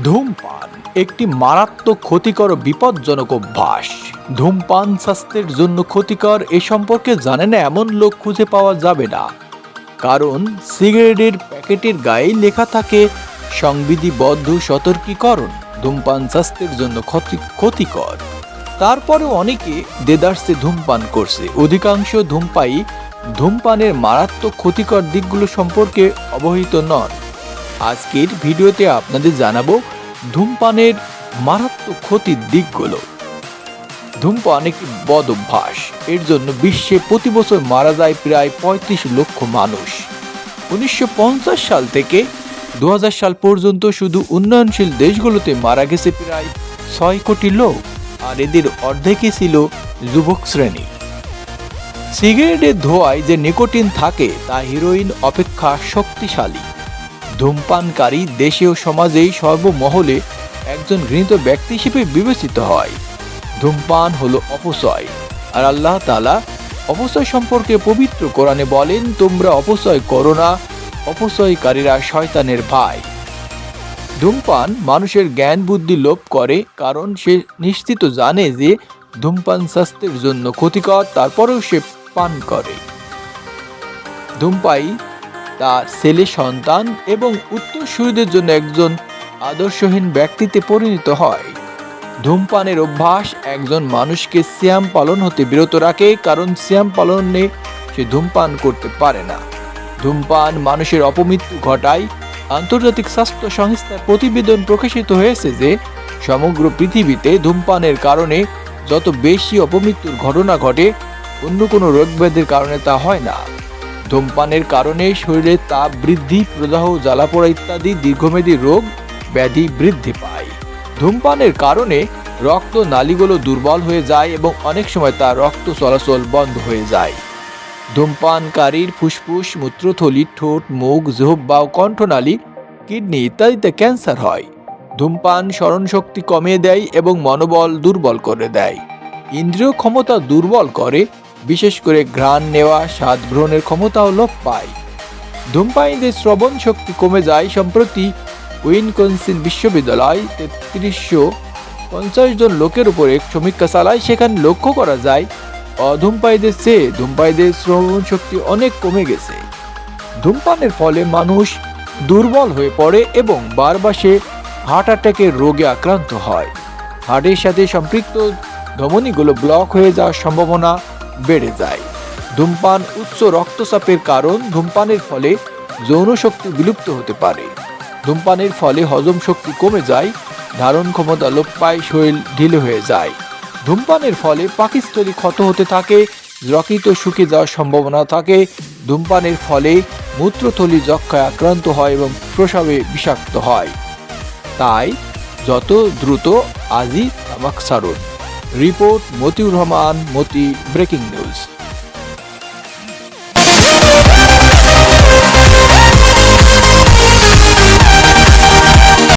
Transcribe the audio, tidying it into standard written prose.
ধূমপান একটি মারাত্মক ক্ষতিকর ও বিপজ্জনক অভ্যাস। ধূমপান স্বাস্থ্যের জন্য ক্ষতিকর এ সম্পর্কে জানে না এমন লোক খুঁজে পাওয়া যাবে না। কারণ সিগারেটের প্যাকেটের গায়ে লেখা থাকে সংবিধিবদ্ধ সতর্কীকরণ, ধূমপান স্বাস্থ্যের জন্য ক্ষতিকর। তারপরেও অনেকে দেদারসে ধূমপান করছে। অধিকাংশ ধূমপায়ী ধূমপানের মারাত্মক ক্ষতিকর দিকগুলো সম্পর্কে অবহিত নন। আজকের ভিডিওতে আপনাদের জানাবো ধূমপানের মারাত্মক ক্ষতির দিকগুলো। ধূমপান একটি বদ অভ্যাস। এর জন্য বিশ্বে প্রতি বছর মারা যায় প্রায় ৩৫ লক্ষ মানুষ। ১৯৫০ সাল থেকে ২০০০ সাল পর্যন্ত শুধু উন্নয়নশীল দেশগুলোতে মারা গেছে প্রায় ৬ কোটি লোক, আর এদের অর্ধেকই ছিল যুবক শ্রেণী। সিগারেটের ধোঁয়ায় যে নিকোটিন থাকে তা হিরোইন অপেক্ষা শক্তিশালী। ধূমপানকারী দেশে ও সমাজেই সর্বমহলে একজন ঘৃণিত ব্যক্তি হিসেবে বিবেচিত হয়। ধূমপান হলো অপচয়, আর আল্লাহ তাআলা অপচয় সম্পর্কে পবিত্র কোরআনে বলেন, তোমরা অপচয় করো না, অপচয়কারীরা শয়তানের ভাই। ধূমপান মানুষের জ্ঞান বুদ্ধি লোপ করে, কারণ সে নিশ্চিত জানে যে ধূমপান স্বাস্থ্যের জন্য ক্ষতিকর, তারপরেও সে পান করে। ধূমপায়ী তার ছেলে সন্তান এবং উত্তরসূরিদের জন্য একজন আদর্শহীন ব্যক্তিতে পরিণত হয়। ধূমপানের অভ্যাস একজন মানুষকে সিয়াম পালন হতে বিরত রাখে, কারণ সিয়াম পালনে সে ধূমপান করতে পারে না। ধূমপান মানুষের অপমৃত্যু ঘটায়। আন্তর্জাতিক স্বাস্থ্য সংস্থার প্রতিবেদন প্রকাশিত হয়েছে যে সমগ্র পৃথিবীতে ধূমপানের কারণে যত বেশি অপমৃত্যুর ঘটনা ঘটে, অন্য কোনো রোগব্যাধির কারণে তা হয় না। ধূমপানের কারণে শরীরে তাপ বৃদ্ধি, প্রদাহ, জ্বালাপোড়া ইত্যাদি দীর্ঘমেয়াদী রোগ ব্যাধি বৃদ্ধি পায়। ধূমপানের কারণে রক্ত নালীগুলো দুর্বল হয়ে যায় এবং অনেক সময় তার রক্ত চলাচল বন্ধ হয়ে যায়। ধূমপানকারীর ফুসফুস, মূত্রথলি, ঠোঁট, মুখ, জিহ্বা ও কণ্ঠনালী, কিডনি ইত্যাদিতে ক্যান্সার হয়। ধূমপান স্মরণশক্তি কমিয়ে দেয় এবং মনোবল দুর্বল করে দেয়। ইন্দ্রিয় ক্ষমতা দুর্বল করে, বিশেষ করে ঘ্রাণ নেওয়া, স্বাদ গ্রহণের ক্ষমতাও লোপ পায়। ধূমপায়ীদের শ্রবণ শক্তি কমে যায়। সম্প্রতি উইসকনসিন বিশ্ববিদ্যালয় ৩৩৫০ জন লোকের উপর এক সমীক্ষা চালায়। সেখানে লক্ষ্য করা যায় অধূমপায়ীদের চেয়ে ধূমপায়ীদের শ্রবণ শক্তি অনেক কমে গেছে। ধূমপানের ফলে মানুষ দুর্বল হয়ে পড়ে এবং বারবার সে হার্ট অ্যাটাকের রোগে আক্রান্ত হয়। হার্টের সাথে সম্পৃক্ত ধমনীগুলো ব্লক হয়ে যাওয়ার সম্ভাবনা বেড়ে যায়। ধূমপান উচ্চ রক্তচাপের কারণ। ধূমপানের ফলে যৌন শক্তি বিলুপ্ত হতে পারে। ধূমপানের ফলে হজম শক্তি কমে যায়, ধারণ ক্ষমতা লোপ পায়, শরীর ঢিলে হয়ে যায়। ধূমপানের ফলে পাকস্থলী ক্ষত হতে থাকে, যকৃৎ শুকিয়ে যাওয়ার সম্ভাবনা থাকে। ধূমপানের ফলে মূত্রথলি যক্ষায় আক্রান্ত হয় এবং প্রস্রাবে বিষাক্ত হয়। তাই যত দ্রুত আজই তামাক ছাড়ুন। রিপোর্ট মতিউর রহমান, মতি, ব্রেকিং নিউজ।